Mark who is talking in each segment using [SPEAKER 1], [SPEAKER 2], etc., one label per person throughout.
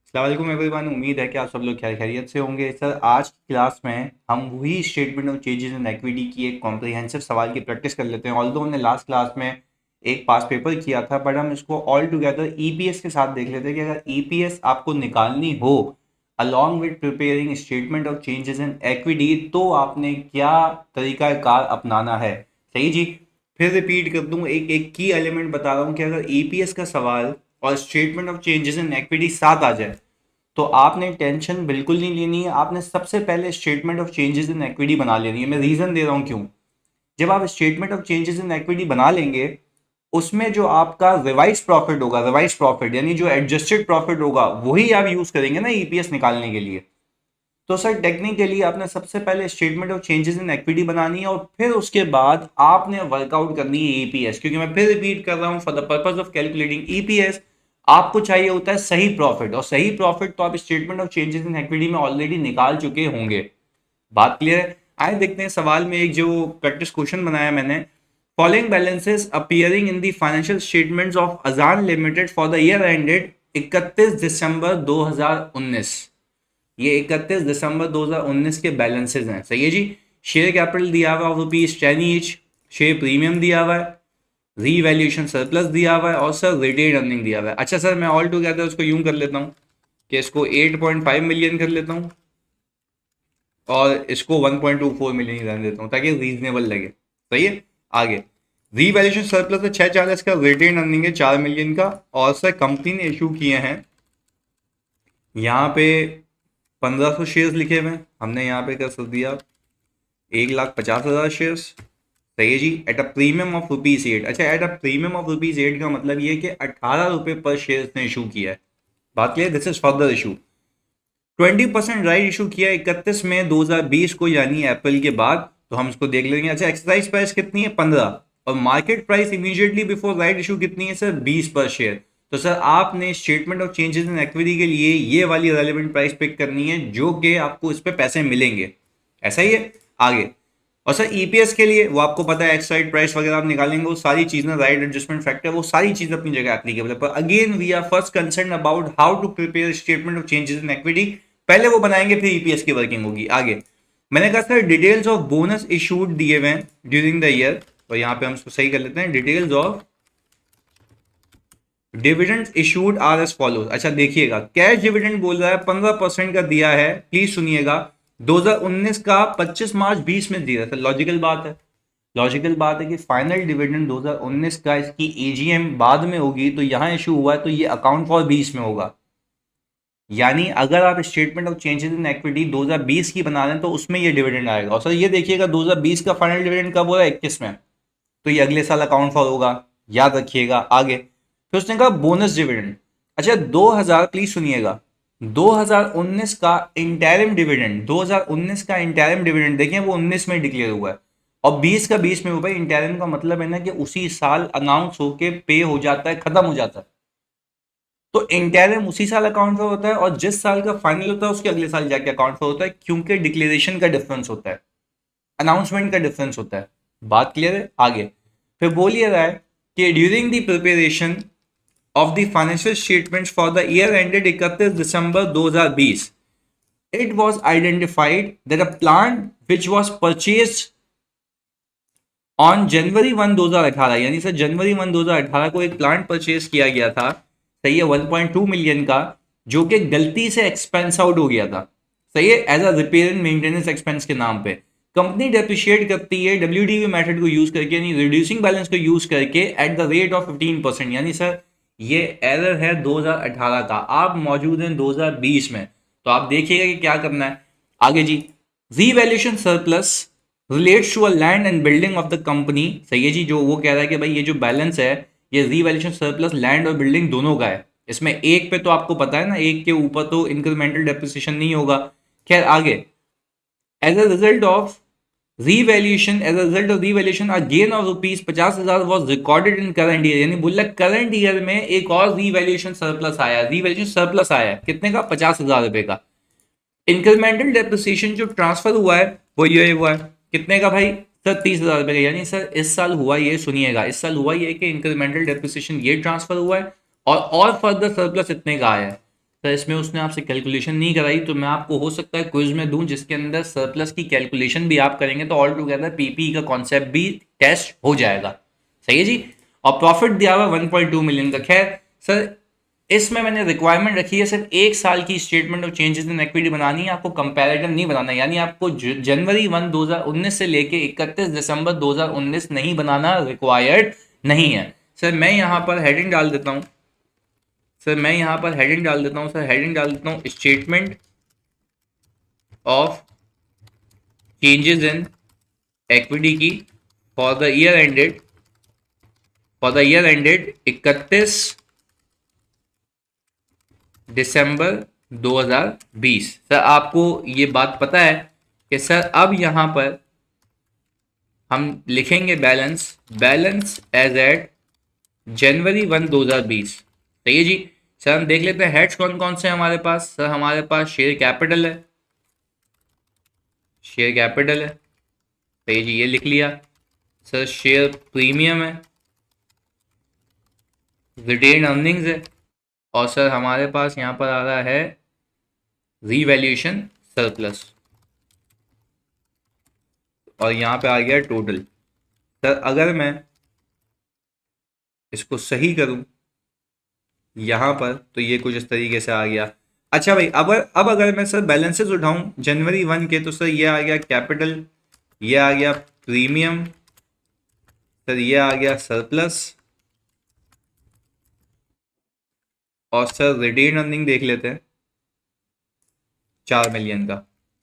[SPEAKER 1] अस्सलाम वालेकुम एवरीवन। उम्मीद है कि आप सब लोग खैरियत से होंगे। सर आज की क्लास में हम वही statement of changes in equity की एक कॉम्प्रिहेंसिव सवाल की प्रैक्टिस कर लेते हैं। ऑल्दो हमने लास्ट क्लास में एक पास पेपर किया था, बट हम इसको ऑल टुगेदर ईपीएस के साथ देख लेते हैं कि अगर ईपीएस आपको निकालनी हो along with preparing statement of changes in equity तो आपने क्या तरीका कार अपनाना है। सही जी। फिर रिपीट कर दूं, एक एक की एलिमेंट बता रहा हूं कि अगर ईपीएस का सवाल और statement of changes in equity साथ आ जाए तो आपने टेंशन बिल्कुल नहीं लेनी है। आपने सबसे पहले statement of changes in equity बना लेनी है। मैं रीजन दे रहा हूं क्यों। जब आप statement of changes in equity बना लेंगे उसमें जो आपका रिवाइज प्रॉफिट होगा, रिवाइज प्रॉफिट यानी जो एडजस्टेड प्रॉफिट होगा वही आप यूज करेंगे ना ईपीएस निकालने के लिए। तो सर टेक्निकली आपने सबसे पहले statement of changes in equity बनानी है और फिर उसके बाद आपने वर्कआउट करनी है ईपीएस। क्योंकि मैं फिर रिपीट कर रहा हूं, for the purpose of calculating EPS आपको चाहिए होता है सही प्रॉफिट, और सही प्रॉफिट तो आप statement of changes in equity में ऑलरेडी निकाल चुके होंगे। बात क्लियर है। आए देखते हैं सवाल में एक जो प्रैक्टिस क्वेश्चन बनाया मैंने। Following balances appearing in the financial statements of Ajan limited for the year ended 31 December 2019। ये 31 दिसंबर 2019 के बैलेंसेस हैं। सही है जी। शेयर कैपिटल दिया हुआ है ₹10 ईच, शेयर प्रीमियम दिया हुआ है, रीवैल्यूएशन सरप्लस दिया हुआ है और सर रिटेन अर्निंग दिया हुआ है। अच्छा सर, मैं ऑल टुगेदर उसको यूं कर लेता हूँ कि इसको 8.5 मिलियन कर लेता हूँ और इसको 1.24 मिलियन ही रहने देता हूँ ताकि रीजनेबल लगे। सही है। आगे रीवैल्यूएशन सरप्लस है 640 का, रिटेन अर्निंग है 4 मिलियन का, और सर कंपनी ने इशू किए हैं यहाँ पे 1500 शेयर्स लिखे हुए हैं, हमने यहाँ पे कर दिया 1,50,000 शेयर्स। सही है जी। At a premium of ₹8। अच्छा, एट अ प्रीमियम ऑफ ₹8 का मतलब ये कि 18 रुपए पर शेयर ने इशू किया है। बात clear. This is further issue. 20% right issue किया 31 मई 2020 को, यानी अप्रैल के बाद। तो हम इसको देख लेंगे। अच्छा, एक्सरसाइज प्राइस कितनी है 15, और market price immediately before right issue कितनी है सर 20 पर शेयर। तो सर आपने statement of changes in equity के लिए ये वाली रेलेवेंट प्राइस पिक करनी है जो कि आपको इस पे पैसे मिलेंगे। ऐसा ही है। आगे और सर ईपीएस के लिए वो आपको पता है एक्साइड प्राइस वगैरह आप निकालेंगे, वो सारी चीजें राइट एडजस्टमेंट फैक्टर वो सारी चीजें अपनी जगह एप्लीकेबल है। पर again we are first concern about how to prepare statement of changes in equity. पहले वो बनाएंगे फिर ईपीएस की वर्किंग होगी। आगे मैंने कहा sir details of bonus issued दिए हुए हैं ड्यूरिंग द ईयर, और यहाँ पे हम इसको सही कर लेते हैं। Details of dividend issued R S follows. अच्छा देखिएगा, कैश डिविडेंड बोल रहा है 15% का दिया है। प्लीज सुनिएगा, 2019 का 25 मार्च 20 में दिया था। लॉजिकल बात है, लॉजिकल बात है कि फाइनल डिविडेंड 2019 का इसकी एजीएम बाद में होगी, तो यहां इशू हुआ है तो ये अकाउंट फॉर 20 में होगा। यानी अगर आप statement of changes in equity 2020 की बना रहे हैं तो उसमें ये डिविडेंड आएगा। और सर ये देखिएगा 2020 का फाइनल डिविडेंड कब हो रहा है 21 में, तो ये अगले साल अकाउंट फॉर होगा, याद रखिएगा। आगे फिर उसने कहा बोनस डिविडेंड। अच्छा 2000, प्लीज सुनिएगा, 2019 का इंटरिम डिविडेंड, 2019 का इंटरिम डिविडेंड देखें वो 19 में डिक्लेयर हुआ है और 20 का 20 में हुआ। इंटरिम का मतलब है ना कि उसी साल अनाउंस होके पे हो जाता है, खत्म हो जाता है। तो इंटरिम उसी साल अकाउंट फॉर होता है और जिस साल का फाइनल होता है उसके अगले साल जाके अकाउंट फॉर होता है, क्योंकि डिक्लेरेशन का डिफरेंस होता है, अनाउंसमेंट का डिफरेंस होता है। बात क्लियर है। आगे फिर बोलिए रहा है कि during the preparation of the financial statements for the year ended 31 December 2020 it was identified that a plant which was purchased on जनवरी 1 2018, यानी सर जनवरी 1 2018 को एक प्लांट परचेज किया गया था। सही है, 1.2 मिलियन का, जो कि गलती से एक्सपेंस आउट हो गया था। सही है, as a repair and maintenance expense के नाम पे कंपनी डेप्रिशिएट करती है डब्ल्यूडीवी मेथड को यूज करके, यानी रिड्यूसिंग बैलेंस को यूज करके एट द रेट ऑफ 15%। यानी सर ये एरर है 2018 का, आप मौजूद हैं 2020 में, तो आप देखिएगा कि क्या करना है। आगे जी, revaluation surplus relates to a land and building of the company. सही है जी, जो वो कह रहा है कि भाई ये जो बैलेंस है ये रीवैल्यूएशन सरप्लस लैंड और बिल्डिंग दोनों का है। इसमें एक पे तो आपको पता है ना, एक के ऊपर तो इंक्रीमेंटल डेप्रिसिएशन नहीं होगा। खैर आगे, as a result of revaluation, as a result of revaluation a gain of ₹50,000 was recorded in current year। यानी बोल रहा करंट ईयर में एक और रीवैल्यूएशन सरप्लस आया, रीवैल्यूएशन सरप्लस आया कितने का 50,000 रुपए का। इंक्रीमेंटल डेप्रिसिएशन जो ट्रांसफर हुआ है वो ये हुआ है कितने का भाई सर 30,000 रुपए का। यानी सर इस साल हुआ ये, सुनिएगा, इस साल हुआ ये कि इंक्रीमेंटल डेप्रिसिएशन ये ट्रांसफर हुआ है और फर्दर सरप्लस इतने का आया है। तो इसमें उसने आपसे कैलकुलेशन नहीं कराई, तो मैं आपको हो सकता है क्विज में दूं जिसके अंदर सरप्लस की कैलकुलेशन भी आप करेंगे, तो ऑल टुगेदर पीपी का कॉन्सेप्ट भी टेस्ट हो जाएगा। सही है जी। और प्रॉफिट दिया हुआ 1.2 मिलियन का। खैर सर, इसमें मैंने रिक्वायरमेंट रखी है सिर्फ 1 साल की statement of changes in equity बनानी है, आपको कंपैरेटिव नहीं बनाना, यानी आपको जनवरी 1 2019 से लेके 31 दिसंबर 2019 नहीं बनाना, रिक्वायर्ड नहीं है। सर मैं यहाँ पर हेडिंग डाल देता हूँ, हेडिंग डाल देता हूँ statement of changes in equity की for the year ended 31 December 2020। Sir आपको ये बात पता है कि सर अब यहां पर हम लिखेंगे बैलेंस एज एट जनवरी 1 2020। सही है जी। सर हम देख लेते हैं हेड्स कौन कौन से हमारे पास। सर हमारे पास शेयर कैपिटल है, सही है जी, ये लिख लिया। सर शेयर प्रीमियम है, रिटेन अर्निंग्स है, और सर हमारे पास यहाँ पर आ रहा है रीवैल्यूएशन सरप्लस, और यहाँ पे आ गया टोटल। सर अगर मैं इसको सही करूं यहाँ पर तो ये कुछ इस तरीके से आ गया। अच्छा भाई, अब अगर मैं सर बैलेंसेस उठाऊं जनवरी 1 के, तो सर ये आ गया कैपिटल, ये आ गया प्रीमियम, सर ये आ गया सरप्लस, और सर रिटेन अर्निंग देख लेते हैं 4 मिलियन का।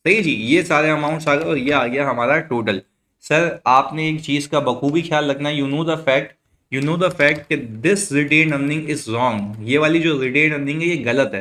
[SPEAKER 1] सही है जी, ये सारे अमाउंट्स आ गए और ये आ गया हमारा टोटल। सर आपने एक चीज का बखूबी ख्याल रखना है, यू नो द फैक्ट कि this retain earning is wrong. ये वाली जो रिटेन अर्निंग है ये गलत है।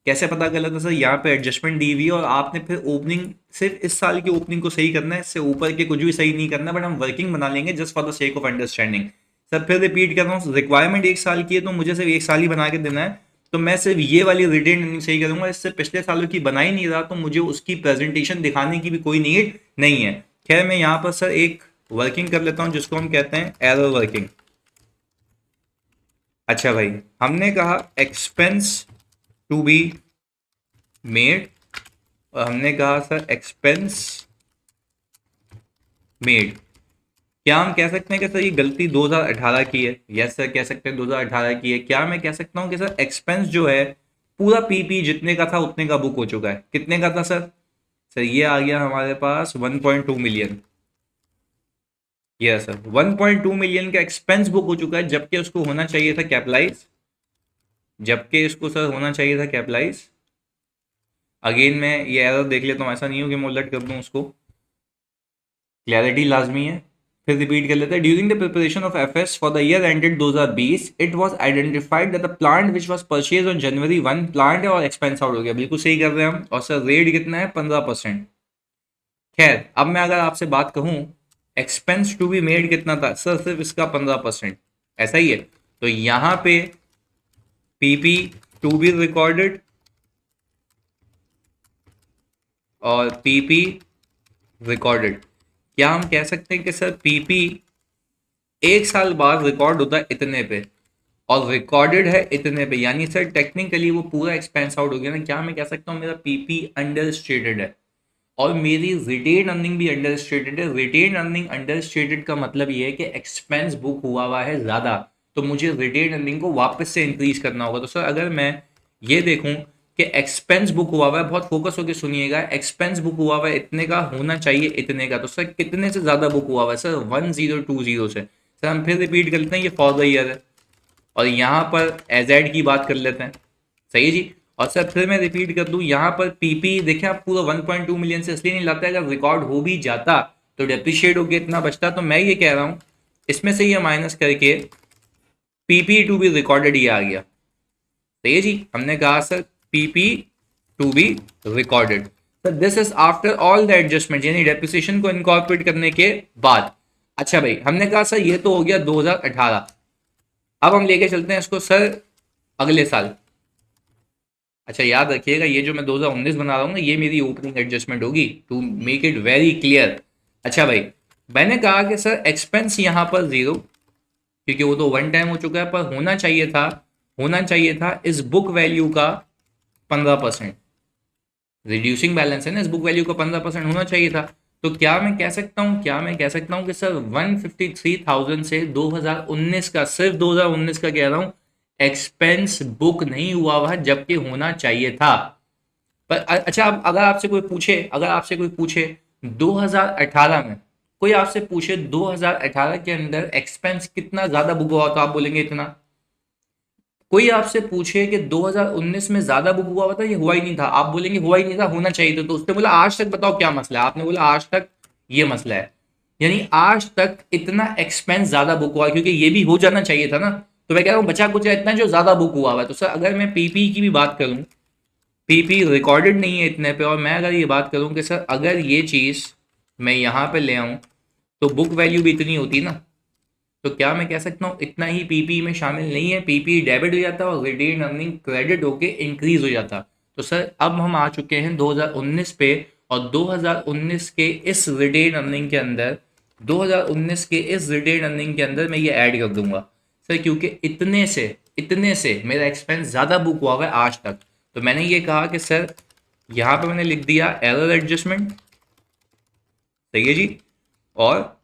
[SPEAKER 1] कैसे पता गलत है सर? यहाँ पे एडजस्टमेंट दी हुई है और आपने फिर ओपनिंग सिर्फ इस साल की ओपनिंग को सही करना है, इससे ऊपर के कुछ भी सही नहीं करना, बट हम वर्किंग बना लेंगे just for the sake of understanding. Sir फिर रिपीट कर रहा हूँ, रिक्वायरमेंट 1 साल की है तो मुझे सिर्फ 1 साल ही बना के देना है, तो मैं सिर्फ ये वाली रिटेन अर्निंग सही करूंगा। इससे पिछले सालों की बना ही नहीं रहा तो मुझे उसकी प्रेजेंटेशन दिखाने की भी कोई नीड नहीं है। खैर मैं यहाँ पर सर एक वर्किंग कर लेता हूँ जिसको हम कहते हैं एरर वर्किंग। अच्छा भाई, हमने कहा एक्सपेंस टू बी मेड, और हमने कहा सर एक्सपेंस मेड। क्या हम कह सकते हैं कि सर ये गलती 2018 की है? यस सर कह सकते हैं 2018 की है। क्या मैं कह सकता हूं कि सर एक्सपेंस जो है पूरा पीपी जितने का था उतने का बुक हो चुका है? कितने का था सर? सर ये आ गया हमारे पास 1.2 मिलियन। यस सर 1.2 मिलियन का एक्सपेंस बुक हो चुका है, जबकि उसको होना चाहिए था कैपिटलाइज, अगेन मैं ये एरर देख लेता हूँ, ऐसा नहीं हो कि मैं उलट कर दूँ उसको, क्लैरिटी लाजमी है। फिर रिपीट कर लेते हैं। During the preparation of FS for the year ended 2020 it was identified that the plant which was purchase on January 1 plant है और एक्सपेंस आउट हो गया। बिल्कुल सही कर रहे हैं हम। और सर रेट कितना है? 15%। खैर अब मैं अगर आपसे बात कहूं एक्सपेंस टू बी मेड कितना था, सर सिर्फ इसका 15%। ऐसा ही है। तो यहां पे पीपी टू बी रिकॉर्डेड और पीपी रिकॉर्डेड। क्या हम कह सकते हैं कि सर पीपी 1 साल बाद रिकॉर्ड होता है इतने पे और रिकॉर्डेड है इतने पे, यानी सर टेक्निकली वो पूरा एक्सपेंस आउट हो गया ना। क्या मैं कह सकता हूँ मेरा पीपी अंडर स्टेटेड है और मेरी रिटेन अर्निंग भी अंडर स्टेटेड है। रिटेन अर्निंग अंडर स्टेटेड का मतलब ये है कि एक्सपेंस बुक हुआ है ज़्यादा, तो मुझे रिटेन अर्निंग को वापस से इंक्रीज करना होगा। तो सर अगर मैं ये देखूं कि एक्सपेंस बुक हुआ है, बहुत फोकस होकर सुनिएगा, एक्सपेंस बुक हुआ है इतने का, होना चाहिए इतने का, तो सर कितने से ज़्यादा बुक हुआ है सर? 1020 से। सर हम फिर रिपीट कर लेते हैं, ये फॉर द ईयर है और यहाँ पर एजेड की बात कर लेते हैं। सही है जी। और सर फिर मैं रिपीट कर दूं, यहाँ पर पीपी देखें आप पूरा 1.2 मिलियन से इसलिए नहीं लाता है, अगर रिकॉर्ड हो भी जाता तो डेप्रिशिएट होकर इतना बचता। तो मैं ये कह रहा हूँ इसमें से ये माइनस करके पीपी टू बी रिकॉर्डेड ये आ गया। सही है जी। हमने कहा sir PP to be recorded. Sir this is after all the adjustment, यानी डेप्रिसिएशन को इनकॉर्पोरेट करने के बाद। अच्छा भाई, हमने कहा सर ये तो हो गया 2018। अब हम लेके चलते हैं इसको सर अगले साल। अच्छा याद रखिएगा, ये जो मैं 2019 बना रहा हूँ ना, ये मेरी ओपनिंग एडजस्टमेंट होगी, to make it very clear. अच्छा भाई, मैंने कहा कि सर एक्सपेंस यहाँ पर 0, क्योंकि वो तो वन टाइम हो चुका है, पर होना चाहिए था इस बुक वैल्यू का 15%। रिड्यूसिंग बैलेंस है ना, इस बुक वैल्यू का 15% होना चाहिए था। तो क्या मैं कह सकता हूँ कि सर 153,000 से 2019 का, सिर्फ 2019 का कह रहा हूँ, एक्सपेंस बुक नहीं हुआ हुआ, जबकि होना चाहिए था। पर अच्छा, अब अगर आपसे कोई पूछे 2018 में, कोई आपसे पूछे 2018 के अंदर एक्सपेंस कितना ज्यादा बुक हुआ, तो आप बोलेंगे इतना। कोई आपसे पूछे कि 2019 में ज्यादा बुक हुआ था, ये हुआ ही नहीं था, आप बोलेंगे हुआ ही नहीं था, होना चाहिए था। तो उसने बोला आज तक बताओ क्या मसला है, आपने बोला आज तक ये मसला है, यानी आज तक इतना एक्सपेंस ज्यादा बुक हुआ, क्योंकि ये भी हो जाना चाहिए था ना। तो मैं कह रहा हूँ बचा कुछ इतना जो ज्यादा बुक हुआ हुआ है। तो सर अगर मैं पीपी की भी बात करूं, पीपी रिकॉर्डेड नहीं है इतने पे, और मैं अगर ये बात करूं कि सर अगर ये चीज मैं यहाँ पे ले आऊं तो बुक वैल्यू भी इतनी होती ना, तो क्या मैं कह सकता हूँ इतना ही पीपी में शामिल नहीं है, पीपी डेबिट हो जाता और रिटेन अर्निंग क्रेडिट होके इंक्रीज हो जाता। तो सर अब हम आ चुके हैं 2019 पे, और 2019 के इस रिटेन अर्निंग के अंदर 2019 के इस रिटेन अर्निंग के अंदर मैं ये ऐड कर दूंगा सर, क्योंकि इतने से मेरा एक्सपेंस ज़्यादा बुक हुआ है आज तक। तो मैंने ये कहा कि सर यहाँ पे मैंने लिख दिया एरर एडजस्टमेंट, सही है जी। और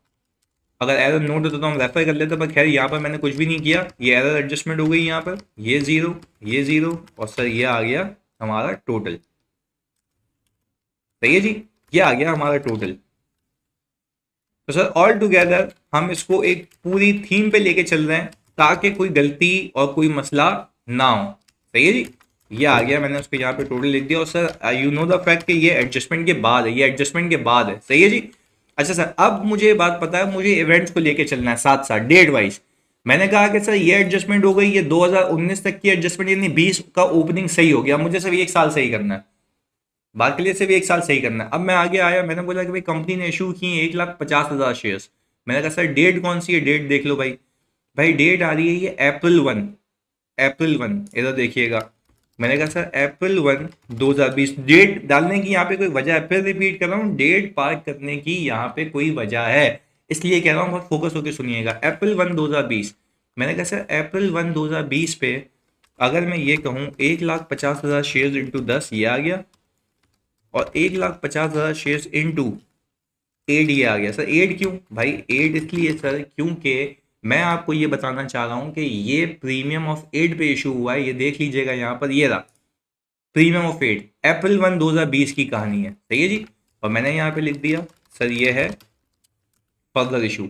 [SPEAKER 1] अगर एरर नोट होता तो हम रेफर कर लेते, पर खैर यहाँ पर मैंने कुछ भी नहीं किया, ये एरर एडजस्टमेंट हो गई यहाँ पर, ये जीरो और सर ये आ गया हमारा टोटल, सही है जी, ये आ गया हमारा टोटल। तो सर ऑल टुगेदर हम इसको एक पूरी थीम पे लेके चल रहे हैं ताकि कोई गलती और कोई मसला ना हो, सही है जी। ये आ गया, मैंने उसको यहाँ पे टोटल लिख दिया, और sir you know the fact कि ये एडजस्टमेंट के बाद है, ये एडजस्टमेंट के बाद है, सही है जी। अच्छा सर अब मुझे बात पता है, मुझे इवेंट्स को लेके चलना है साथ साथ डेट वाइज। मैंने कहा कि सर ये एडजस्टमेंट हो गई, ये 2019 तक की एडजस्टमेंट, यानी 20 का ओपनिंग सही हो गया, मुझे सिर्फ एक साल सही करना है, बात के लिए सिर्फ एक साल सही करना है। अब मैं आगे आया, मैंने बोला कि भाई कंपनी ने इशू की 1,50,000 शेयर्स। मैंने कहा सर डेट कौन सी है, डेट देख लो भाई। भाई डेट आ रही है ये अप्रैल 1, अप्रैल 1 इधर देखिएगा। मैंने कहा सर अप्रैल 1 2020, डेट डालने की यहाँ पे कोई वजह है, फिर रिपीट कर रहा हूँ, डेट पार्क करने की यहाँ पे कोई वजह है, इसलिए कह रहा हूँ, बहुत फोकस होकर सुनिएगा। अप्रैल 1 2020, मैंने कहा सर अप्रैल 1 2020 पे अगर मैं ये कहूँ 1,50,000 शेयर इंटू 10, ये आ गया, और 1,50,000 शेयर इंटू 8, ये आ गया। सर 8 क्यों भाई, 8 इसलिए सर क्योंकि मैं आपको ये बताना चाह रहा हूँ कि ये प्रीमियम ऑफ 8 पे इशू हुआ है, ये देख लीजिएगा यहाँ पर, ये रहा प्रीमियम ऑफ 8, अप्रैल 1 2020 की कहानी है, सही है जी। और मैंने यहाँ पे लिख दिया सर ये है फर्दर इशू,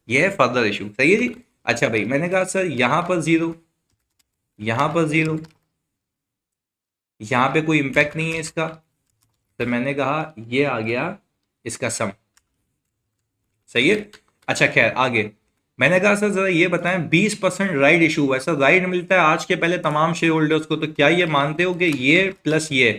[SPEAKER 1] ये है फर्दर इशू, सही है जी। अच्छा भाई मैंने कहा सर यहाँ पर जीरो, यहाँ पर जीरो, यहाँ पे कोई इम्पैक्ट नहीं है इसका, तो मैंने कहा ये आ गया इसका सम, सही है। अच्छा खैर आगे, मैंने कहा सर जरा ये बताएं 20% राइट इशू हुआ है, सर राइट मिलता है आज के पहले तमाम शेयर होल्डर्स को, तो क्या ये मानते हो कि ये प्लस ये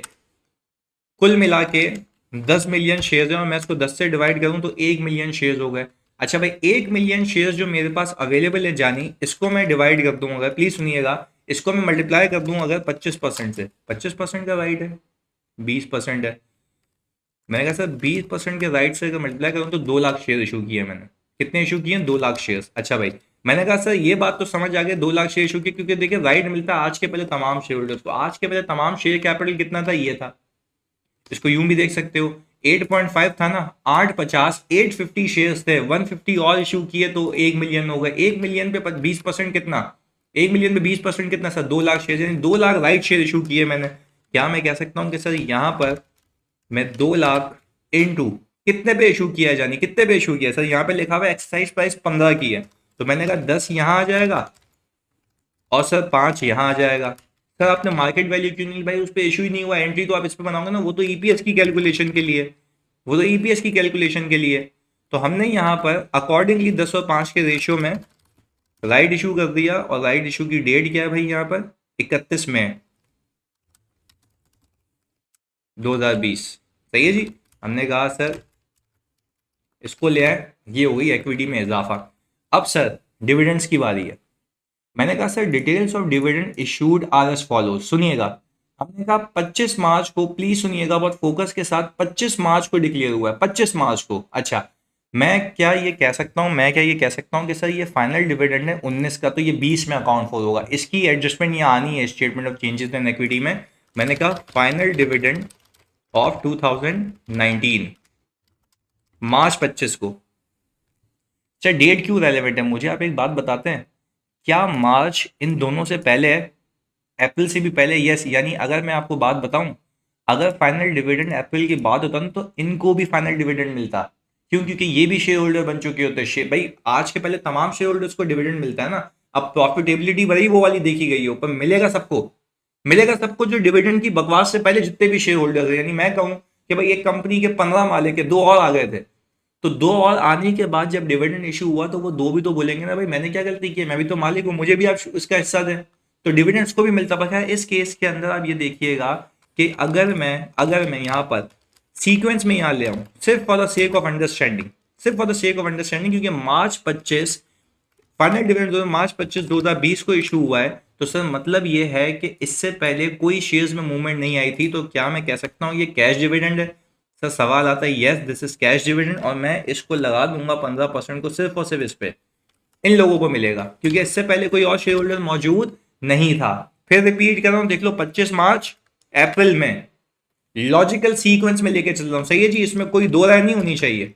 [SPEAKER 1] कुल मिला के 10 मिलियन शेयर्स है, और मैं इसको 10 से डिवाइड करूं तो 1 मिलियन शेयर्स हो गए। अच्छा भाई 1 मिलियन शेयर्स जो मेरे पास अवेलेबल है जानी, इसको मैं डिवाइड कर दूं, अगर प्लीज सुनिएगा, इसको मैं मल्टीप्लाई कर दूं अगर 25% से, 25% का राइट है, 20% है, मैंने कहा सर 20% के राइट से अगर मल्टीप्लाई करूँ तो 2 लाख शेयर इशू किए मैंने। कितने इशू किए, 2 लाख शेयर। अच्छा भाई मैंने कहा सर ये बात तो समझ आ गई, 2 लाख शेयर इशू किए, क्योंकि देखिए राइट मिलता है आज के पहले तमाम शेयर होल्डर्स को, आज के पहले तमाम शेयर कैपिटल कितना था, ये था, इसको यूं भी देख सकते हो 8.5 था ना, 850, 850 शेयर्स थे, 150 और इशू किए तो 1 मिलियन हो गए, 1 मिलियन पे 20% कितना, 1 मिलियन पे 20% कितना सर, 2 लाख शेयर, यानी 2 लाख राइट शेयर इशू किए मैंने। क्या मैं कह सकता हूँ कि सर यहाँ पर मैं 2 लाख इंटू कितने पे इशू किया है, जानी कितने पे इशू किया है, सर यहाँ पे लिखा हुआ है एक्सरसाइज प्राइस 15 की है, तो मैंने कहा 10 यहाँ आ जाएगा और सर 5 यहाँ आ जाएगा। सर आपने मार्केट वैल्यू क्यों नहीं, भाई उस पर इशू ही नहीं हुआ, एंट्री तो आप इस पर बनाओगे ना, वो तो ईपीएस की कैलकुलेशन के लिए, वो तो ईपीएस की कैलकुलेशन के लिए। तो हमने यहाँ पर अकॉर्डिंगली 10 और 5 के रेशियो में राइट इशू कर दिया, और राइट इशू की डेट क्या है भाई यहाँ पर 31 मई 2020, सही है जी। हमने कहा सर इसको ले आए, ये हो गई इक्विटी में इजाफा। अब सर डिविडेंड्स की बारी है। मैंने कहा sir details of dividend issued are as follows, सुनिएगा। हमने कहा 25 मार्च को, प्लीज सुनिएगा बहुत फोकस के साथ, 25 मार्च को डिक्लेयर हुआ है, 25 मार्च को। अच्छा मैं क्या ये कह सकता हूँ कि सर ये फाइनल डिविडेंड है 19 का, तो ये 20 में अकाउंट फॉर होगा, इसकी एडजस्टमेंट यहाँ आनी है statement of changes in equity में, मैंने कहा फाइनल डिविडेंड ऑफ 2019 मार्च 25 को। अच्छा, डेट क्यों रेलेवेंट है मुझे आप एक बात बताते हैं, क्या मार्च इन दोनों से पहले है, अप्रैल से भी पहले? यस, यानी अगर मैं आपको बात बताऊं, अगर फाइनल डिविडेंड अप्रैल के बाद होता ना तो इनको भी फाइनल डिविडेंड मिलता। क्यों? क्योंकि ये भी शेयर होल्डर बन चुके होते हैं। भाई आज के पहले तमाम शेयर होल्डर्स को डिविडेंड मिलता है ना। अब प्रॉफिटेबिलिटी भले ही वो वाली देखी गई हो, पर मिलेगा सबको। मिलेगा सबको जो डिविडेंड की बकवास से पहले जितने भी शेयर होल्डर है। यानी मैं कहूं कि भाई एक कंपनी के 15 मालिक है, 2 और आ गए थे, तो 2 और आने के बाद जब डिविडेंड इशू हुआ तो वो 2 भी तो बोलेंगे ना, भाई मैंने क्या गलती की है, मैं भी तो मालिक हूं, मुझे भी आप इसका हिस्सा दें। तो डिविडेंड्स को भी मिलता। पर है इस केस के अंदर आप ये देखिएगा कि अगर मैं यहाँ पर सीक्वेंस में यहाँ ले आऊँ, सिर्फ for the sake of understanding, सिर्फ for the sake of understanding, क्योंकि मार्च 25 फाइनल डिविडेंड मार्च 25 2020 को इशू हुआ है, तो सर मतलब ये है कि इससे पहले कोई शेयर्स में मूवमेंट नहीं आई थी, तो क्या मैं कह सकता हूँ ये कैश डिविडेंड है? सर सवाल आता है, yes this is cash dividend, और मैं इसको लगा दूंगा 15% को सिर्फ और सिर्फ इस पे इन लोगों को मिलेगा, क्योंकि इससे पहले कोई और शेयर होल्डर मौजूद नहीं था। फिर रिपीट कर रहा हूं, देख लो 25 मार्च अप्रैल में, लॉजिकल सीक्वेंस में लेके चल रहा हूं। सही है जी, इसमें कोई दो राय नहीं होनी चाहिए,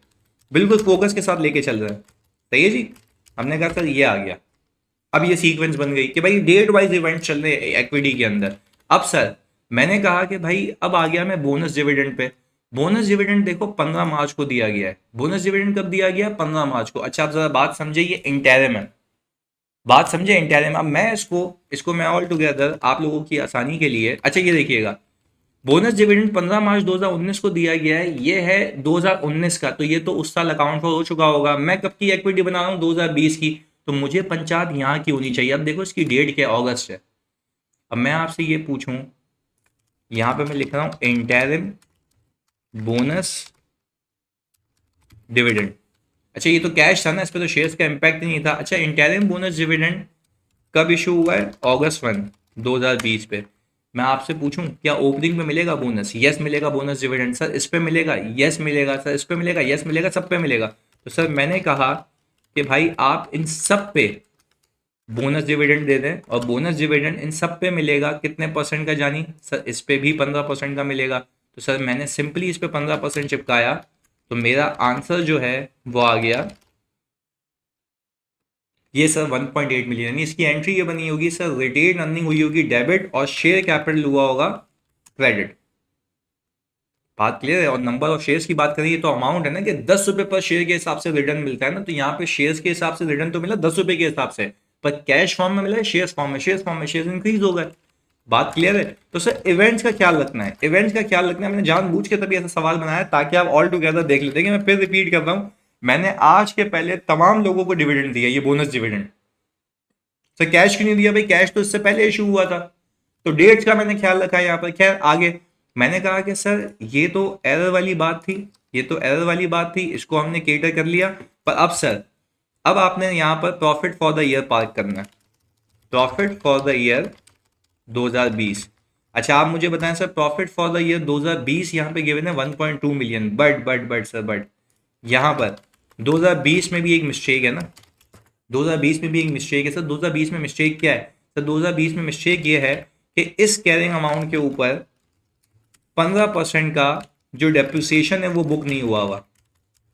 [SPEAKER 1] बिल्कुल फोकस के साथ लेके चल रहा है। सही है जी। हमने कहा सर ये आ गया, अब ये सीक्वेंस बन गई कि भाई डेट वाइज इवेंट चल रहे इक्विटी के अंदर। अब सर मैंने कहा कि भाई अब आ गया मैं bonus dividend pay. Bonus dividend देखो 15 मार्च को दिया गया है। बोनस डिविडेंड कब दिया गया? 15 मार्च को। अच्छा आप जरा बात समझे, ये इंटरिम है, बात समझे, इंटरिम। अब मैं इसको मैं ऑल टुगेदर आप लोगों की आसानी के लिए, अच्छा ये देखिएगा, बोनस डिविडेंड 15 मार्च 2019 को दिया गया है, ये है 2019 का, तो ये तो उस साल अकाउंट फॉर हो चुका होगा। मैं कब की इक्विटी बना रहा हूँ? 2020 की, तो मुझे पंचायत यहाँ की होनी चाहिए। अब देखो इसकी डेट क्या है, अगस्त है। अब मैं आपसे ये पूछूं, यहाँ पे मैं लिख रहा हूँ इंटरिम बोनस डिविडेंड। अच्छा ये तो कैश था ना, इस पर तो शेयर्स का इम्पैक्ट नहीं था। अच्छा इंटरिम बोनस डिविडेंड कब इशू हुआ है? अगस्त 1 2020 पे। मैं आपसे पूछूं क्या ओपनिंग में मिलेगा बोनस? यस मिलेगा बोनस डिविडेंड। सर इस पे मिलेगा? यस मिलेगा। सर इस पे मिलेगा? यस मिलेगा। सब पे मिलेगा। तो सर मैंने कहा कि भाई आप इन सब पे बोनस डिविडेंड दे दें, और बोनस डिविडेंड इन सब पे मिलेगा कितने परसेंट का जानी? सर इस पे भी 15% का मिलेगा। तो सर मैंने सिंपली इस पे 15% चिपकाया, तो मेरा आंसर जो है वो आ गया ये सर 1.8 मिलियन। इसकी एंट्री ये बनी होगी सर, रिटेन अर्निंग हुई होगी डेबिट, और शेयर कैपिटल हुआ होगा क्रेडिट। बात क्लियर है? और नंबर ऑफ शेयर्स की बात करें तो अमाउंट है ना कि 10 रुपए पर शेयर के हिसाब से रिटर्न मिलता है ना, तो यहाँ पे शेयर्स के हिसाब से रिटर्न तो मिला 10 रुपए के हिसाब से, पर कैश फॉर्म में मिला है, शेयर्स फॉर्म में, शेयर्स फॉर्म में शेयर्स इंक्रीज हो गए। बात क्लियर है? तो सर इवेंट्स का ख्याल रखना है, इवेंट्स का ख्याल रखना है। मैंने जानबूझ के तभी ऐसा सवाल बनाया ताकि आप ऑल टुगेदर देख लेते हैं। मैं फिर रिपीट कर रहा हूँ, मैंने आज के पहले तमाम लोगों को डिविडेंड दिया, ये बोनस डिविडेंड। सर कैश क्यों नहीं दिया? भाई कैश तो इससे पहले इशू हुआ था, तो डेट्स का मैंने ख्याल रखा है यहाँ पर। खैर आगे मैंने कहा कि सर ये तो एरर वाली बात थी, ये तो एरर वाली बात थी, इसको हमने केटर कर लिया। पर अब सर अब आपने यहाँ पर profit for the year park करना है, प्रॉफिट फॉर द ईयर 2020। अच्छा आप मुझे बताएं sir, profit for the year 2020 यहाँ पे गिवन है 1.2 मिलियन, बट सर बट यहाँ पर 2020 में भी एक मिस्टेक है ना, 2020 में भी एक मिस्टेक है। सर 2020 में मिस्टेक क्या है? सर 2020 में मिस्टेक ये है कि इस कैरिंग अमाउंट के ऊपर 15% का जो डेप्रिसिएशन है वो बुक नहीं हुआ हुआ,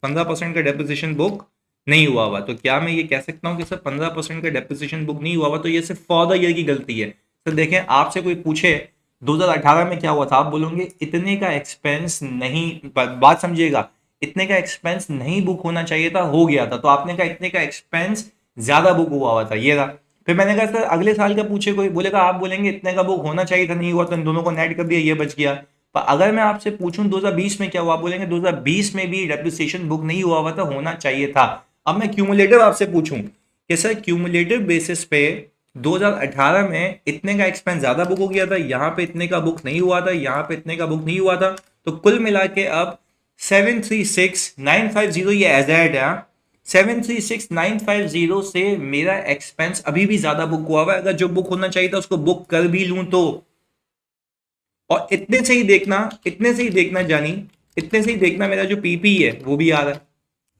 [SPEAKER 1] 15% का डेप्रिसिएशन बुक नहीं हुआ हुआ। तो क्या मैं ये कह सकता हूँ कि सर 15% का डेप्रिसिएशन बुक नहीं हुआ हुआ, तो ये सिर्फ फॉर द ईयर की गलती है। सर देखें, आपसे कोई पूछे 2018 में क्या हुआ था, आप बोलोगे इतने का एक्सपेंस नहीं, बात समझिएगा, इतने का एक्सपेंस नहीं बुक होना चाहिए था, हो गया था। तो आपने कहा इतने का एक्सपेंस ज्यादा बुक हुआ हुआ था, ये रहा। फिर मैंने कहा सर अगले साल का पूछे कोई, बोलेगा आप बोलेंगे इतने का बुक होना चाहिए था, नहीं हुआ, तो इन दोनों को नेट कर दिया, ये बच गया। पर अगर मैं आपसे पूछूं 2020 में क्या हुआ, बोलेंगे 2020 में भी डेप्रिसिएशन बुक नहीं हुआ हुआ था, होना चाहिए था। अब मैं क्यूमुलेटिव आपसे पूछूं कि सर क्यूमुलेटिव बेसिस पे 2018 में इतने का एक्सपेंस ज्यादा बुक हो गया था, यहाँ पे इतने का बुक नहीं हुआ था, यहाँ पे इतने का बुक नहीं हुआ था, तो कुल मिला के अब 736,950 ये एजेड है, 736,950 से मेरा एक्सपेंस अभी भी ज्यादा बुक हुआ हुआ है। अगर जो बुक होना चाहिए था उसको बुक कर भी लूं तो, और इतने से ही देखना, इतने से ही देखना जानी, इतने से ही देखना मेरा जो पीपी है वो भी आ रहा है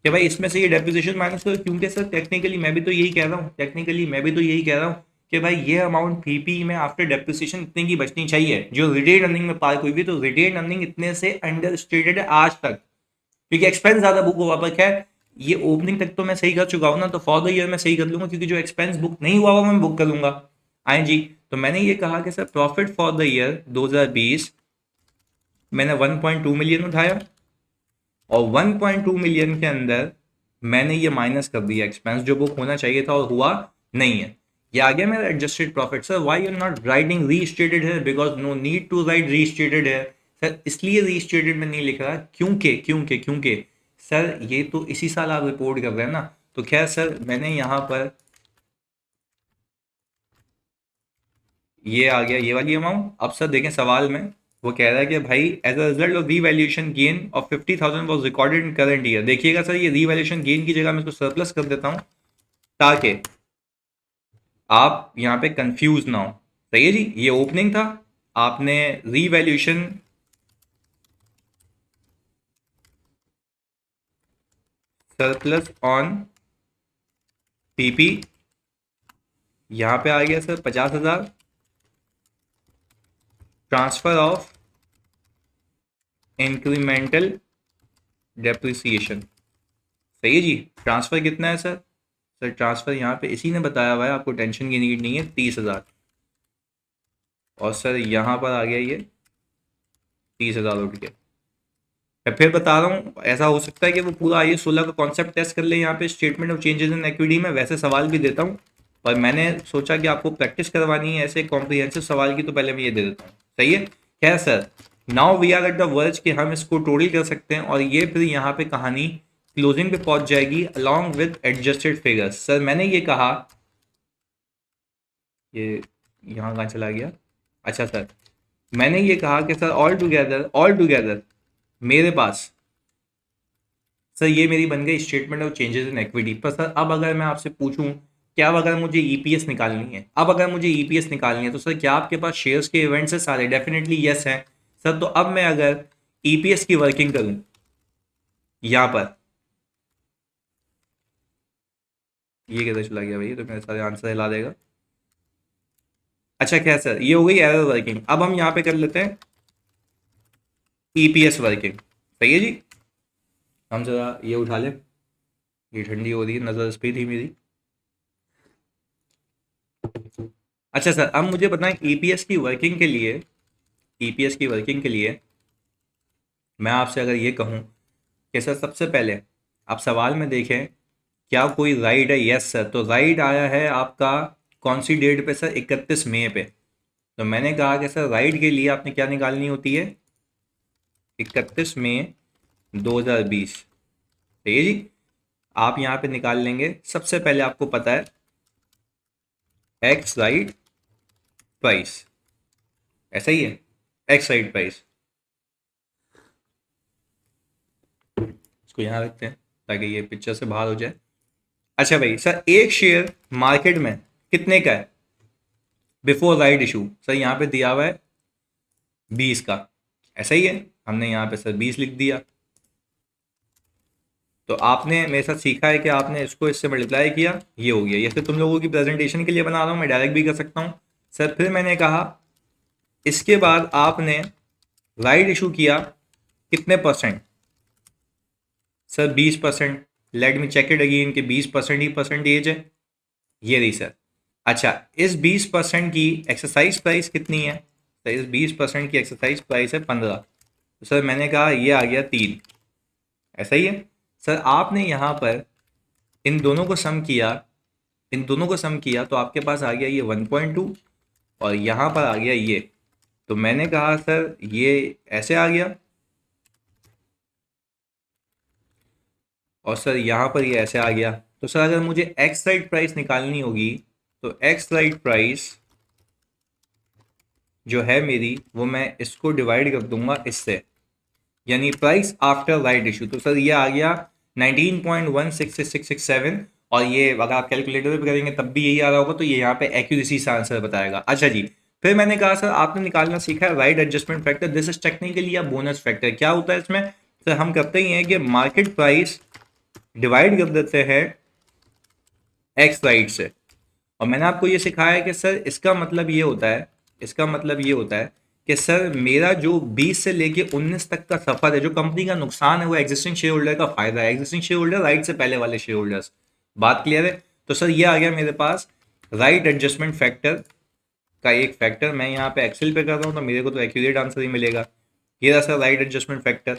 [SPEAKER 1] कि भाई इसमें से ये डेप्रिसिएशन माइनस करो, क्योंकि सर टेक्निकली मैं भी तो यही कह रहा हूँ, टेक्निकली मैं भी तो यही कह रहा हूँ कि भाई ये अमाउंट पीपी में आफ्टर डेप्रिसिएशन इतने की बचनी चाहिए जो रिटेन अर्निंग में पार्क हुई हुई, तो रिटेन अर्निंग इतने से अंडर स्टेटेड है आज तक, क्योंकि एक्सपेंस ज्यादा बुक हुआ पर खैर ये ओपनिंग तक तो मैं सही कर चुका हूँ ना, तो फॉर द ईयर मैं सही कर लूंगा, क्योंकि जो एक्सपेंस बुक नहीं हुआ मैं बुक कर लूंगा। आए जी, तो मैंने ये कहा कि sir profit for the year 2020 मैंने 1.2 मिलियन उठाया, और 1.2 मिलियन के अंदर मैंने ये माइनस कर दिया एक्सपेंस जो बुक होना चाहिए था और हुआ नहीं है। ये आ गया मेरा adjusted profit. Sir why you are not writing restated है, because no need to write restated है। सर इसलिए रीस्टेटेड में नहीं लिख रहा क्योंकि सर ये तो इसी साल आप रिपोर्ट कर रहे हैं ना। तो खैर सर मैंने यहाँ पर ये आ गया ये वाली अमाउंट। अब सर देखें सवाल में वो कह रहा है कि भाई as a result of revaluation gain of 50,000 was recorded in current year. देखिएगा सर ये रीवैल्यूएशन गेन की जगह मैं इसको सरप्लस कर देता हूँ ताकि आप यहाँ पे कंफ्यूज ना हो। सही है जी, ये ओपनिंग था, आपने रीवैल्यूएशन सरप्लस ऑन पीपी यहाँ पे आ गया sir 50,000, transfer of incremental depreciation. सही है जी, ट्रांसफर कितना है सर? सर ट्रांसफर यहाँ पे इसी ने बताया हुआ है, आपको टेंशन की नीड नहीं है, 30,000। और सर यहाँ पर आ गया ये 30,000 उठ के। मैं फिर बता रहा हूँ, ऐसा हो सकता है कि वो पूरा आइए 16 का कॉन्सेप्ट टेस्ट कर ले यहाँ पे statement of changes in equity में, वैसे सवाल भी देता हूँ, पर मैंने सोचा कि आपको प्रैक्टिस करवानी है ऐसे कॉम्प्रिहेंसिव सवाल की, तो पहले मैं ये दे देता हूँ। सही है, खैर sir now we are at the verge कि हम इसको टोटल कर सकते हैं, और ये फिर यहाँ पे कहानी क्लोजिंग पे पहुंच जाएगी along with adjusted figures. Sir मैंने ये कहा, ये यहाँ कहाँ चला गया, अच्छा सर मैंने ये कहा कि सर ऑल टुगेदर मेरे पास सर ये मेरी बन गई statement of changes in equity. पर सर अब अगर मैं आपसे पूछूं क्या, अब अगर मुझे ईपीएस निकालनी है, अब अगर मुझे ईपीएस निकालनी है तो सर क्या आपके पास शेयर्स के इवेंट्स है सारे? डेफिनेटली यस है सर। तो अब मैं अगर ईपीएस की वर्किंग करूं यहां पर, ये किधर चला गया भाई, तो मेरे सारे आंसर हिला देगा। अच्छा क्या सर, ये हो गई एरर वर्किंग। अब हम यहाँ पे कर लेते हैं ईपीएस वर्किंग। सही है जी, हम जरा ये उठा लें, ये ठंडी हो रही है, नजर इस पे थी मेरी। अच्छा सर अब मुझे बताएं ईपीएस की वर्किंग के लिए, ईपीएस की वर्किंग के लिए मैं आपसे अगर ये कहूं कि सर सबसे पहले आप सवाल में देखें क्या कोई राइट है? यस सर, तो राइट आया है आपका कौन सी डेट पे सर? 31 मई पे। तो मैंने कहा कि सर राइट के लिए आपने क्या निकालनी होती है? 31 मई 2020। सही है जी, आप यहाँ पे निकाल लेंगे। सबसे पहले आपको पता है एक्स राइट प्राइस, ऐसा ही है, एक्स राइट प्राइस। इसको यहाँ रखते हैं ताकि ये पिक्चर से बाहर हो जाए। अच्छा भाई सर एक शेयर मार्केट में कितने का है बिफोर राइट इशू? सर यहाँ पे दिया हुआ है 20 का, ऐसा ही है, हमने यहाँ पे सर 20 लिख दिया। तो आपने मेरे साथ सीखा है कि आपने इसको इससे मल्टीप्लाई किया, ये हो गया। ये फिर तुम लोगों की प्रेजेंटेशन के लिए बना रहा हूँ, मैं डायरेक्ट भी कर सकता हूँ सर। फिर मैंने कहा इसके बाद आपने राइट इशू किया कितने परसेंट? Sir 20%। Let me check it again कि 20% ही परसेंटेज है, ये रही सर। अच्छा इस 20% की एक्सरसाइज प्राइस कितनी है? तो इस 20% की एक्सरसाइज प्राइस है 15। तो सर मैंने कहा ये आ गया 3, ऐसा ही है सर। आपने यहाँ पर इन दोनों को सम किया, इन दोनों को सम किया तो आपके पास आ गया ये 1.2, और यहाँ पर आ गया ये। तो मैंने कहा सर ये ऐसे आ गया, और सर यहाँ पर ये ऐसे आ गया। तो सर अगर मुझे एक्स राइट प्राइस निकालनी होगी तो एक्स राइट प्राइस जो है मेरी, वो मैं इसको डिवाइड कर दूंगा इससे, यानी प्राइस आफ्टर राइट इशू। तो सर ये आ गया 19.166667, और ये अगर आप कैलकुलेटर पे करेंगे तब भी यही आ रहा होगा, तो ये यहाँ पे एक्यूरेसी से आंसर बताएगा। अच्छा जी, फिर मैंने कहा सर आपने निकालना सीखा है right adjustment factor, this is technically या बोनस फैक्टर। क्या होता है इसमें? सर हम करते ही हैं कि मार्केट प्राइस डिवाइड कर देते हैं एक्स राइट से, और मैंने आपको ये सिखाया है कि सर इसका मतलब ये होता है, इसका मतलब ये होता है कि सर मेरा जो 20 से लेके 19 तक का सफर है, जो कंपनी का नुकसान है वो एग्जिस्टिंग शेयर होल्डर का फायदा है, एग्जिस्टिंग शेयर होल्डर राइट से पहले वाले शेयर होल्डर्स। बात क्लियर है? तो सर ये आ गया मेरे पास राइट एडजस्टमेंट फैक्टर का एक फैक्टर। मैं यहाँ पे एक्सेल पे कर रहा हूँ तो मेरे को तो एक्यूरेट आंसर ही मिलेगा। ये रहा सर राइट एडजस्टमेंट फैक्टर,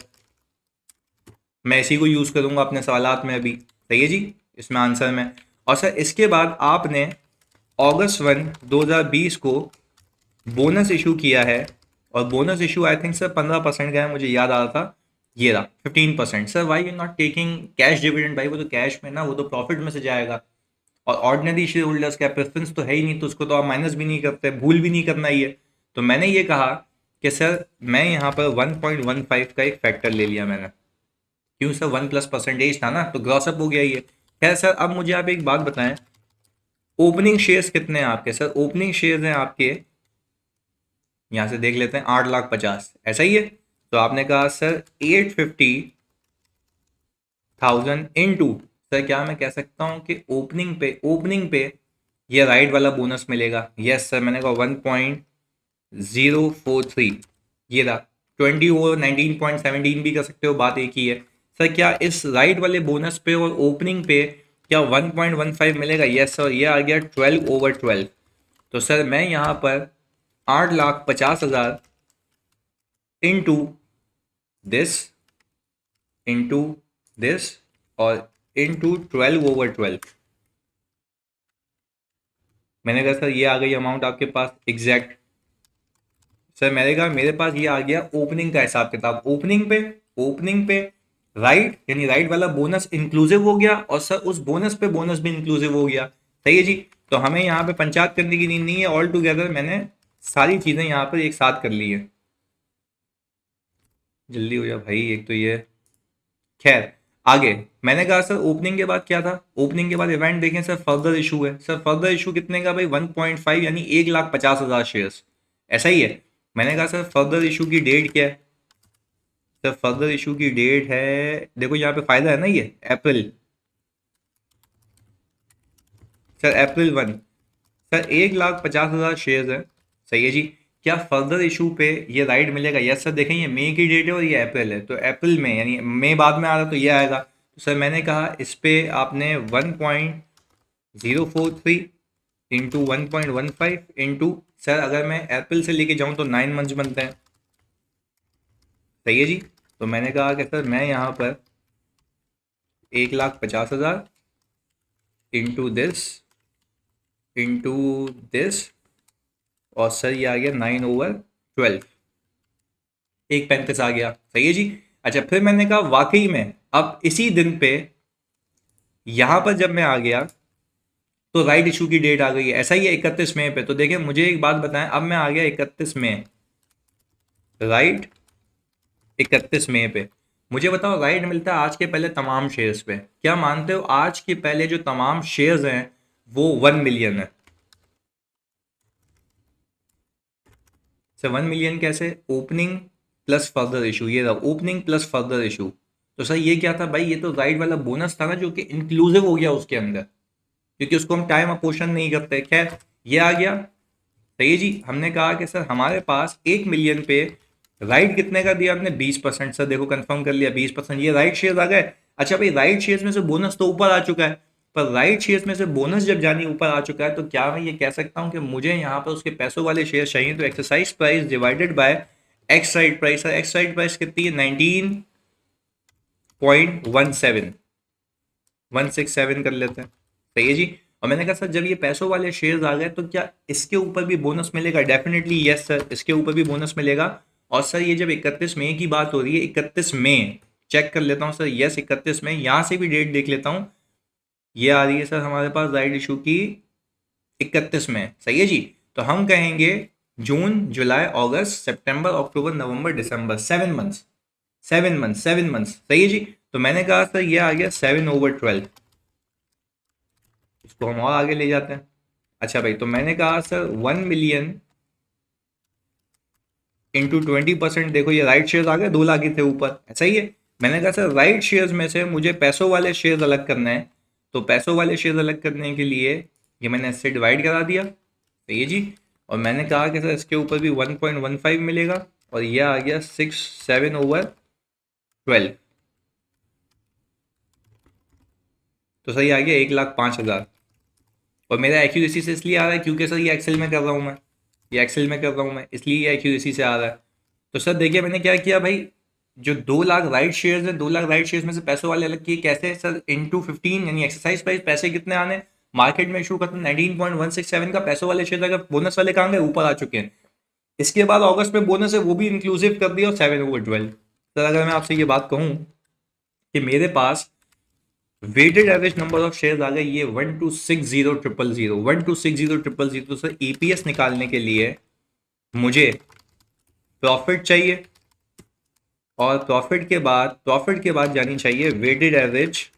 [SPEAKER 1] मैं इसी को यूज़ करूँगा अपने सवालात में अभी। सही है जी, इसमें आंसर में। और सर इसके बाद आपने अगस्त 2020 को बोनस इशू किया है, और bonus issue I think sir 15% का है, मुझे याद आ रहा था। ये रहा 15%। Sir why you not taking cash dividend? भाई वो तो कैश में ना, वो तो प्रॉफिट में से जाएगा, और ऑर्डिनरी शेयर होल्डर्स का प्रेफरेंस तो है ही नहीं, तो उसको तो आप माइनस भी नहीं करते, भूल भी नहीं करना ये। तो मैंने ये कहा कि सर मैं यहाँ पर 1.15 का एक फैक्टर ले लिया मैंने, क्यों सर 1+ परसेंटेज था ना, तो ग्रॉसअप हो गया ये। खैर सर अब मुझे आप एक बात बताएं, ओपनिंग शेयर्स कितने हैं आपके? सर ओपनिंग शेयर्स हैं आपके, यहाँ से देख लेते हैं, 8,50,000, ऐसा ही है। तो आपने कहा सर 850,000 इंटू, सर क्या मैं कह सकता हूँ कि ओपनिंग पे ये राइट वाला बोनस मिलेगा। यस सर, मैंने कहा 1.043, ये रहा 20 और 19.17 भी कर सकते हो, बात एक ही है। सर क्या इस राइट वाले बोनस पे और ओपनिंग पे क्या 1.15 मिलेगा? यस सर, ये आ गया 12/12। तो सर मैं यहाँ पर 8,50,000 इंटू दिस, इंटू दिस, और इंटू 12/12, मैंने कहा सर ये आ गई अमाउंट आपके पास एग्जैक्ट। सर मैंने कहा मेरे पास ये आ गया ओपनिंग का हिसाब किताब। ओपनिंग पे राइट, यानी राइट वाला बोनस इंक्लूसिव हो गया, और सर उस बोनस पे बोनस भी इंक्लूसिव हो गया। सही है जी। तो हमें यहाँ पे पंचायत करने की नीड नहीं है, ऑल टुगेदर मैंने सारी चीजें यहाँ पर एक साथ कर ली है। जल्दी हो जा भाई, एक तो ये। खैर आगे मैंने कहा सर ओपनिंग के बाद क्या था, ओपनिंग के बाद इवेंट देखें सर, फर्दर इशू है। सर फर्दर इशू कितने का भाई? 1.5, यानी 1,50,000 शेयर्स, ऐसा ही है। मैंने कहा सर फर्दर इशू की डेट क्या है? सर फर्दर इशू की डेट है, देखो यहाँ पे फायदा है ना, ये अप्रैल, सर अप्रैल 1। सर 1,50,000 शेयर्स है। सही है जी। क्या फर्दर इशू पे ये राइट मिलेगा? यस सर, देखें ये मई की डेट है और ये अप्रैल है, तो अप्रैल में, यानी मई बाद में आ रहा तो ये आएगा। तो सर मैंने कहा इस पे आपने 1.043 इंटू 1.15 इंटू, सर अगर मैं अप्रैल से लेके जाऊं तो 9 मंथ्स बनते हैं। सही है जी। तो मैंने कहा कि सर मैं यहाँ पर 1,50,000 इंटू दिस, और सर ये आ गया 9/12, 1.35 आ गया। सही है जी। अच्छा फिर मैंने कहा वाकई में अब इसी दिन पे यहां पर जब मैं आ गया तो राइट इशू की डेट आ गई है, ऐसा ही है 31 मई पे। तो देखिए मुझे एक बात बताएं, अब मैं आ गया 31 मई, राइट 31 मई पे। मुझे बताओ राइट मिलता है आज के पहले तमाम शेयर्स पे, क्या मानते हो आज के पहले जो तमाम शेयर्स हैं वो 1 मिलियन है? सर 1 मिलियन कैसे? ओपनिंग प्लस फर्दर इशू, ये रहा ओपनिंग प्लस फर्दर इशू। तो सर ये क्या था भाई? ये तो राइट वाला बोनस था ना, जो कि इंक्लूसिव हो गया उसके अंदर, क्योंकि उसको हम टाइम अपोर्शन नहीं करते। खैर ये आ गया। सही है जी। हमने कहा कि सर हमारे पास 1 मिलियन पे राइट कितने का दिया हमने? 20%। सर देखो कंफर्म कर लिया 20%, ये राइट शेयर आ गए। अच्छा भाई राइट शेयर्स में से बोनस तो ऊपर आ चुका है, पर राइट शेयर्स में से बोनस जब जानी ऊपर आ चुका है तो क्या मैं ये कह सकता हूँ कि मुझे यहाँ पर उसके पैसों वाले शेयर चाहिए? तो exercise price divided by x right price. Sir x right price कितनी है? 19.17, 167 कर लेते हैं। सही है जी। और मैंने कहा सर जब ये पैसों वाले शेयर्स आ गए तो क्या इसके ऊपर भी बोनस मिलेगा? डेफिनेटली यस सर, इसके ऊपर भी बोनस मिलेगा। और सर ये जब 31 मई की बात हो रही है, 31 मई चेक कर लेता हूँ सर, यस 31 मई, यहाँ से भी डेट देख लेता हूँ, ये आ रही है सर हमारे पास राइट इशू की 31 मई। सही है जी। तो हम कहेंगे जून जुलाई अगस्त सितंबर अक्टूबर नवंबर दिसंबर, 7 मंथ्स, 7 मंथ्स, 7 मंथ्स। सही है जी। तो मैंने कहा सर ये आ गया 7/12, इसको हम और आगे ले जाते हैं। अच्छा भाई तो मैंने कहा सर 1 मिलियन इंटू 20%, देखो ये राइट शेयर्स आ गए, 2 लाख ही थे ऊपर, ऐसा ही है। मैंने कहा सर राइट शेयर्स में से मुझे पैसों वाले शेयर्स अलग करना है, तो पैसों वाले शेयर्स अलग करने के लिए ये मैंने इससे डिवाइड करा दिया, सही है जी। और मैंने कहा कि सर इसके ऊपर भी 1.15 मिलेगा, और ये आ गया 67/12। तो सर ये आ गया 1,05,000। और मेरा एक्यूरेसी से इसलिए आ रहा है क्योंकि सर ये एक्सेल में कर रहा हूँ मैं, ये एक्सेल में कर रहा हूँ मैं, इसलिए ये एक्यूरेसी से आ रहा है। तो सर देखिए मैंने क्या किया भाई, जो 2 लाख राइट शेयर्स है, 2 लाख राइट शेयर्स में से पैसों वाले अलग किए कैसे सर, इंटू 15, यानी एक्सरसाइज प्राइस पैसे कितने आने, मार्केट में इशू खत्म 19.167 का, पैसों वाले शेयर अगर बोनस वाले कहाँ गए, ऊपर आ चुके हैं। इसके बाद अगस्त में बोनस है वो भी इंक्लूसिव कर दिया, और 7/12। सर अगर मैं आपसे ये बात कहूँ कि मेरे पास weighted average number of share आ गए ये 1260000, 1260000। तो सर ईपीएस निकालने के लिए मुझे प्रॉफिट चाहिए, और प्रॉफिट के बाद जानी चाहिए weighted average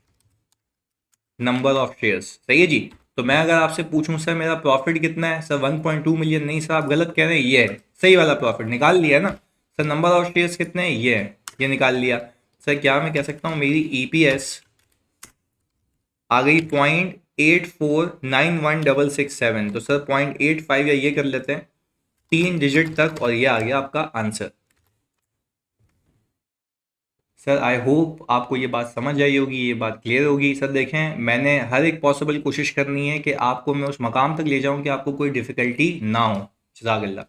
[SPEAKER 1] number of shares, सही है जी। तो मैं अगर आपसे पूछूं सर मेरा प्रॉफिट कितना है, सर 1.2 मिलियन, नहीं सर आप गलत कह रहे हैं, ये है सही वाला प्रॉफिट, निकाल लिया ना। सर नंबर ऑफ शेयर्स कितने हैं, ये है, ये निकाल लिया। सर क्या मैं कह सकता हूँ मेरी ईपीएस आ गई 0.849167, तो सर 0.85 या ये कर लेते हैं 3 डिजिट तक, और ये आ गया आपका आंसर। सर आई होप आपको ये बात समझ आई होगी, ये बात क्लियर होगी। सर देखें मैंने हर एक पॉसिबल कोशिश करनी है कि आपको मैं उस मकाम तक ले जाऊं कि आपको कोई डिफिकल्टी ना हो। जज़ाकल्लाह।